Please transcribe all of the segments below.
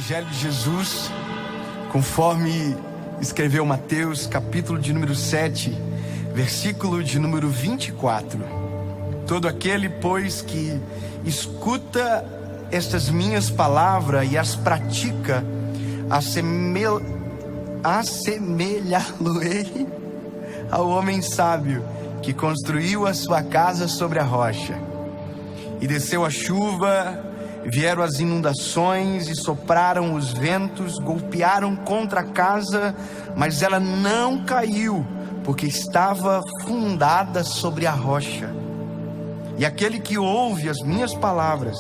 Evangelho de Jesus, conforme escreveu Mateus, capítulo de número 7, versículo de número 24. Todo aquele, pois, que escuta estas minhas palavras e as pratica, assemelhá-lo-ei ao homem sábio que construiu a sua casa sobre a rocha. E desceu a chuva, vieram as inundações e sopraram os ventos, golpearam contra a casa, mas ela não caiu, porque estava fundada sobre a rocha. E aquele que ouve as minhas palavras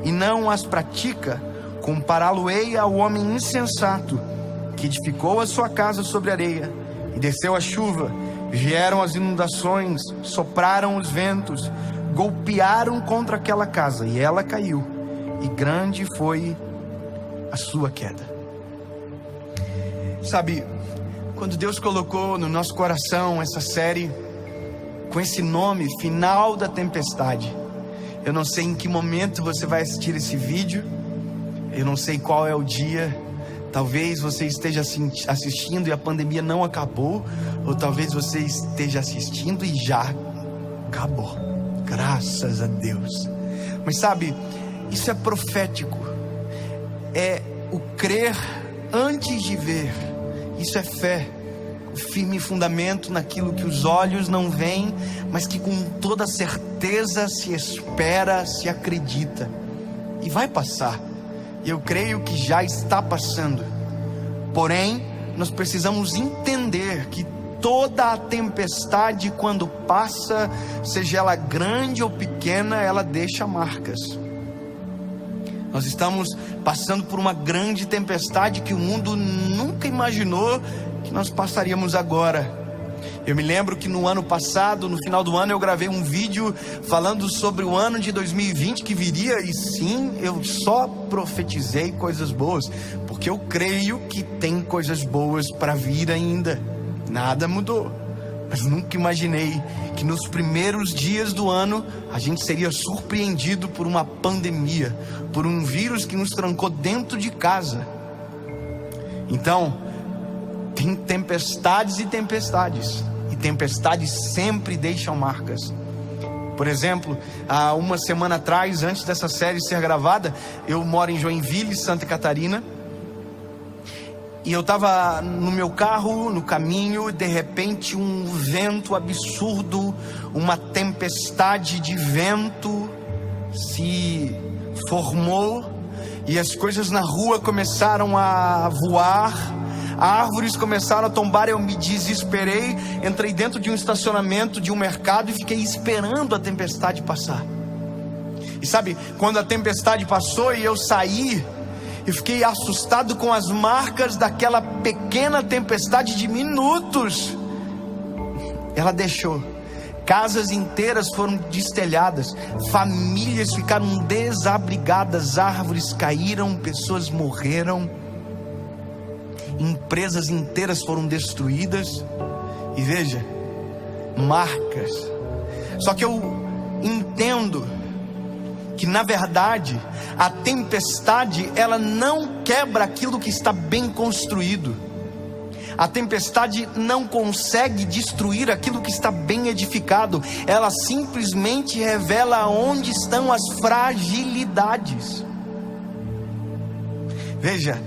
e não as pratica, compará-lo-ei ao homem insensato, que edificou a sua casa sobre areia, e desceu a chuva, vieram as inundações, sopraram os ventos, golpearam contra aquela casa, e ela caiu, e grande foi a sua queda. Sabe, quando Deus colocou no nosso coração essa série com esse nome, Final da Tempestade, eu não sei em que momento você vai assistir esse vídeo, eu não sei qual é o dia. Talvez você esteja assistindo e a pandemia não acabou, ou talvez você esteja assistindo e já acabou, graças a Deus. Mas sabe, isso é profético, é o crer antes de ver. Isso é fé, o firme fundamento naquilo que os olhos não veem, mas que com toda certeza se espera, se acredita. E vai passar, e eu creio que já está passando. Porém, nós precisamos entender que toda a tempestade, quando passa, seja ela grande ou pequena, ela deixa marcas. Nós estamos passando por uma grande tempestade que o mundo nunca imaginou que nós passaríamos agora. Eu me lembro que no ano passado, no final do ano, eu gravei um vídeo falando sobre o ano de 2020 que viria, e sim, eu só profetizei coisas boas, porque eu creio que tem coisas boas para vir ainda. Nada mudou, mas nunca imaginei que nos primeiros dias do ano a gente seria surpreendido por uma pandemia, por um vírus que nos trancou dentro de casa. Então, tem tempestades e tempestades, e tempestades sempre deixam marcas. Por exemplo, há uma semana atrás, antes dessa série ser gravada, eu moro em Joinville, Santa Catarina, e eu estava no meu carro, no caminho, e de repente um vento absurdo, uma tempestade de vento se formou, e as coisas na rua começaram a voar, árvores começaram a tombar. Eu me desesperei, entrei dentro de um estacionamento de um mercado e fiquei esperando a tempestade passar. E sabe, quando a tempestade passou e eu saí, eu fiquei assustado com as marcas daquela pequena tempestade de minutos. Ela deixou, casas inteiras foram destelhadas, famílias ficaram desabrigadas, árvores caíram, pessoas morreram, empresas inteiras foram destruídas. E veja, marcas. Só que eu entendo que na verdade a tempestade, ela não quebra aquilo que está bem construído. A tempestade não consegue destruir aquilo que está bem edificado. Ela simplesmente revela onde estão as fragilidades. Veja,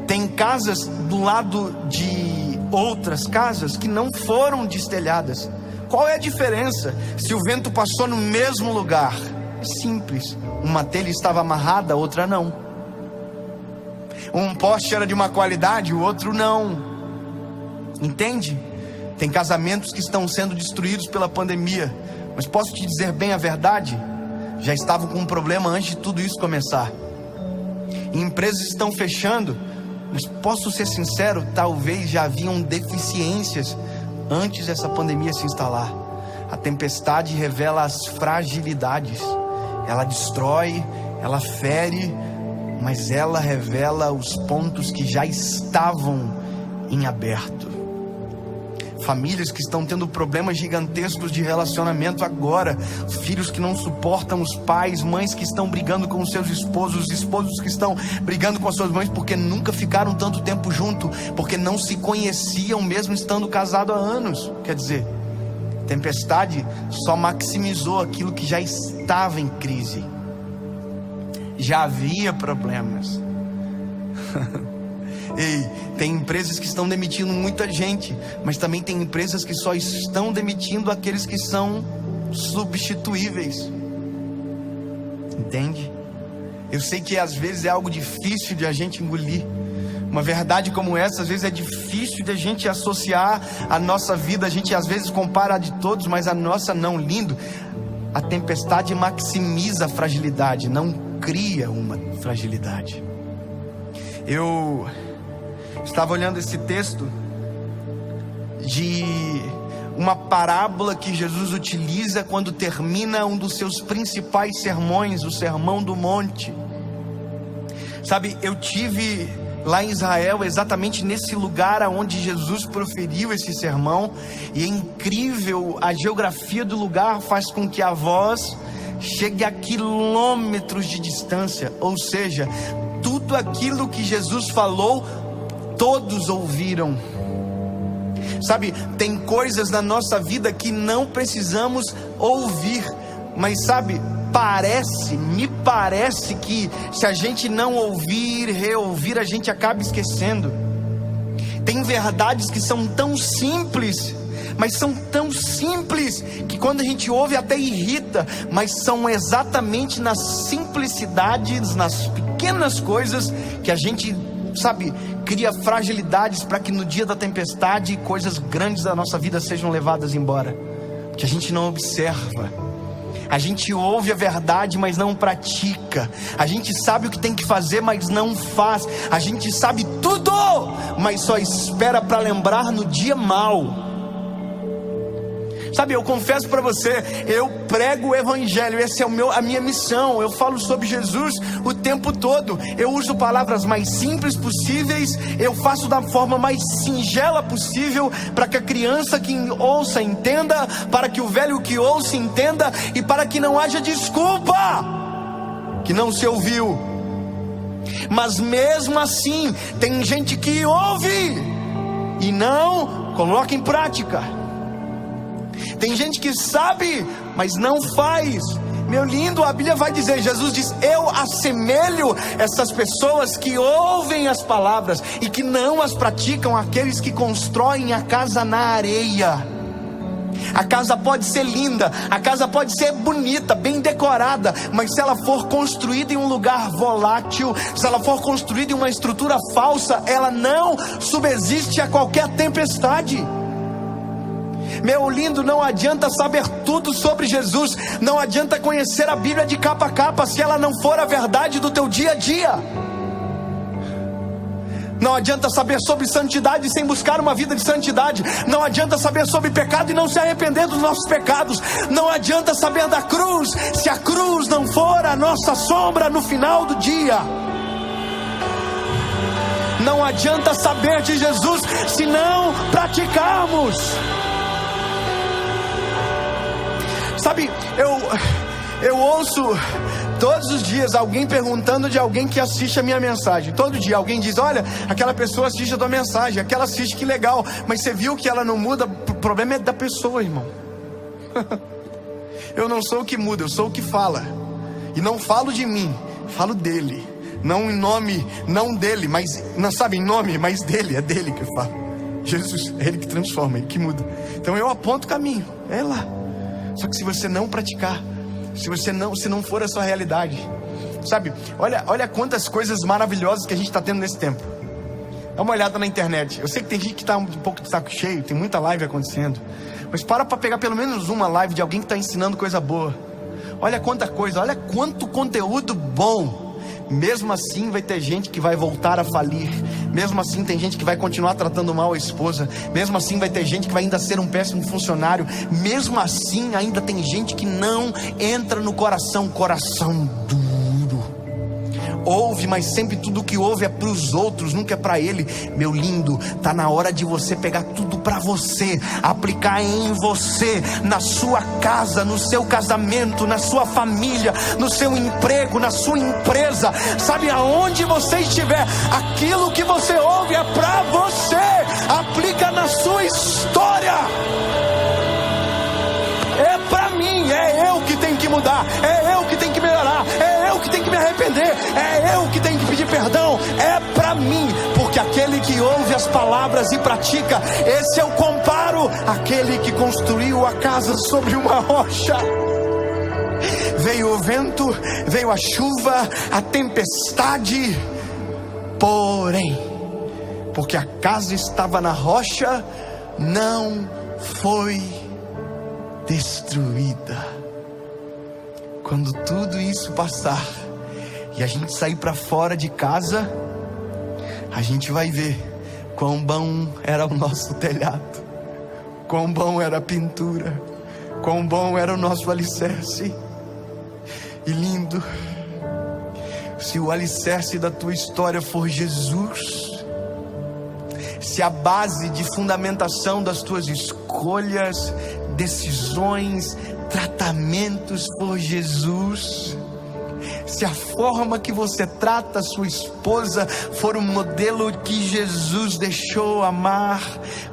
tem casas do lado de outras casas que não foram destelhadas. Qual é a diferença se o vento passou no mesmo lugar? É simples, uma telha estava amarrada, a outra não. Um poste era de uma qualidade, o outro não. Entende? Tem casamentos que estão sendo destruídos pela pandemia, mas posso te dizer bem a verdade, já estavam com um problema antes de tudo isso começar. E empresas estão fechando, mas posso ser sincero, talvez já haviam deficiências antes dessa pandemia se instalar. A tempestade revela as fragilidades. Ela destrói, ela fere, mas ela revela os pontos que já estavam em aberto. famílias que estão tendo problemas gigantescos de relacionamento agora, filhos que não suportam os pais, mães que estão brigando com os seus esposos, esposos que estão brigando com as suas mães porque nunca ficaram tanto tempo junto, porque não se conheciam mesmo estando casados há anos. Quer dizer, tempestade só maximizou aquilo que já estava em crise. Já havia problemas. Ei, tem empresas que estão demitindo muita gente, mas também tem empresas que só estão demitindo aqueles que são substituíveis. Entende? Eu sei que às vezes é algo difícil de a gente engolir. Uma verdade como essa, às vezes é difícil de a gente associar a nossa vida. A gente às vezes compara a de todos, mas a nossa não. Lindo. A tempestade maximiza a fragilidade, não cria uma fragilidade. Eu estava olhando esse texto de uma parábola que Jesus utiliza quando termina um dos seus principais sermões, o Sermão do Monte. Sabe, eu tive lá em Israel, exatamente nesse lugar onde Jesus proferiu esse sermão, e é incrível, a geografia do lugar faz com que a voz chegue a quilômetros de distância, ou seja, tudo aquilo que Jesus falou, todos ouviram. Sabe, tem coisas na nossa vida que não precisamos ouvir, mas sabe, me parece que se a gente não ouvir, reouvir, a gente acaba esquecendo. Tem verdades que são tão simples, mas são tão simples que quando a gente ouve até irrita, mas são exatamente nas simplicidades, nas pequenas coisas que a gente, sabe, cria fragilidades para que no dia da tempestade coisas grandes da nossa vida sejam levadas embora, porque a gente não observa. A gente ouve a verdade, mas não pratica. A gente sabe o que tem que fazer, mas não faz. A gente sabe tudo, mas só espera para lembrar no dia mau. Sabe, eu confesso para você, eu prego o evangelho, essa é a minha missão. Eu falo sobre Jesus o tempo todo. Eu uso palavras mais simples possíveis, eu faço da forma mais singela possível, para que a criança que ouça entenda, para que o velho que ouça entenda, e para que não haja desculpa que não se ouviu. Mas mesmo assim, tem gente que ouve e não coloca em prática. Tem gente que sabe, mas não faz. Meu lindo, a Bíblia vai dizer, Jesus diz, eu assemelho essas pessoas que ouvem as palavras e que não as praticam, aqueles que constroem a casa na areia. A casa pode ser linda, a casa pode ser bonita, bem decorada, mas se ela for construída em um lugar volátil, se ela for construída em uma estrutura falsa, ela não subsiste a qualquer tempestade. Meu lindo, não adianta saber tudo sobre Jesus, não adianta conhecer a Bíblia de capa a capa, se ela não for a verdade do teu dia a dia. Não adianta saber sobre santidade sem buscar uma vida de santidade. Não adianta saber sobre pecado e não se arrepender dos nossos pecados. Não adianta saber da cruz, se a cruz não for a nossa sombra no final do dia. Não adianta saber de Jesus se não praticarmos. Sabe, eu ouço todos os dias alguém perguntando de alguém que assiste a minha mensagem. Todo dia alguém diz, olha, aquela pessoa assiste a tua mensagem, aquela assiste, que legal, mas você viu que ela não muda? O problema é da pessoa, irmão. Eu não sou o que muda, eu sou o que fala. E não falo de mim, falo dele. Não em nome, não dele, mas, não sabe, em nome, mas dele, é dele que eu falo. Jesus, é ele que transforma, ele que muda. Então eu aponto o caminho, é lá. Só que se você não praticar, se não for a sua realidade, sabe, olha quantas coisas maravilhosas que a gente está tendo nesse tempo. Dá uma olhada na internet. Eu sei que tem gente que está um pouco de saco cheio, tem muita live acontecendo, mas para pegar pelo menos uma live de alguém que está ensinando coisa boa. Olha quanta coisa, olha quanto conteúdo bom. Mesmo assim vai ter gente que vai voltar a falir. Mesmo assim tem gente que vai continuar tratando mal a esposa. Mesmo assim vai ter gente que vai ainda ser um péssimo funcionário. Mesmo assim ainda tem gente que não entra no coração duro. ouve, mas sempre tudo que ouve é para os outros, nunca é para ele. Meu lindo, tá na hora de você pegar tudo para você, aplicar em você, na sua casa, no seu casamento, na sua família, no seu emprego, na sua empresa. Sabe, aonde você estiver, aquilo que você ouve é para você. Aplica na sua história. É para mim, é eu que tenho que mudar, é eu que tenho que melhorar, é eu que tenho que me arrepender, é eu que tenho que pedir perdão. É para mim, porque aquele que ouve as palavras e pratica, esse eu comparo àquele que construiu a casa sobre uma rocha. Veio o vento, veio a chuva, a tempestade, porém, porque a casa estava na rocha, não foi destruída. Quando tudo isso passar e a gente sair para fora de casa, a gente vai ver quão bom era o nosso telhado, quão bom era a pintura, quão bom era o nosso alicerce. E lindo, se o alicerce da tua história for Jesus, se a base de fundamentação das tuas escolhas, decisões, tratamentos for Jesus, se a forma que você trata a sua esposa for o modelo que Jesus deixou amar,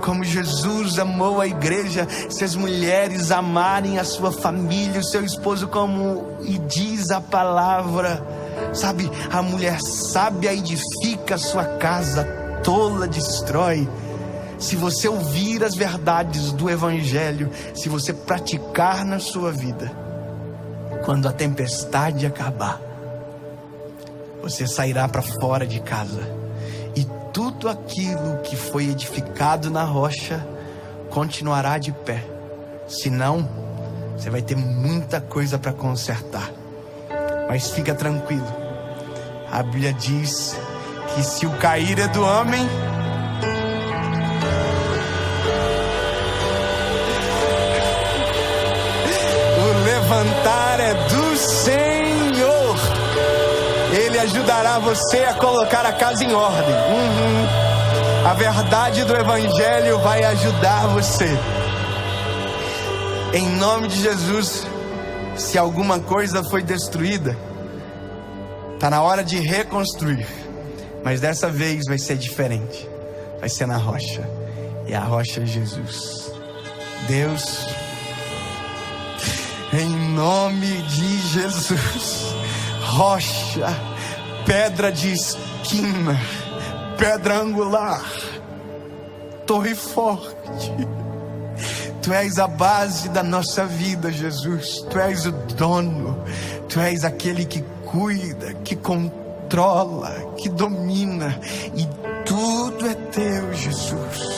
como Jesus amou a igreja, se as mulheres amarem a sua família, o seu esposo como e diz a palavra, sabe, a mulher sábia edifica a sua casa, tola destrói. Se você ouvir as verdades do Evangelho, se você praticar na sua vida, quando a tempestade acabar, você sairá para fora de casa e tudo aquilo que foi edificado na rocha continuará de pé. Senão, você vai ter muita coisa para consertar. Mas fica tranquilo, a Bíblia diz que se o cair é do homem, levantar é do Senhor. Ele ajudará você a colocar a casa em ordem. A verdade do Evangelho vai ajudar você. Em nome de Jesus, se alguma coisa foi destruída, está na hora de reconstruir. Mas dessa vez vai ser diferente. Vai ser na rocha. E a rocha é Jesus. Deus, em nome de Jesus, rocha, pedra de esquina, pedra angular, torre forte, Tu és a base da nossa vida, Jesus. Tu és o dono, Tu és aquele que cuida, que controla, que domina, e tudo é Teu, Jesus.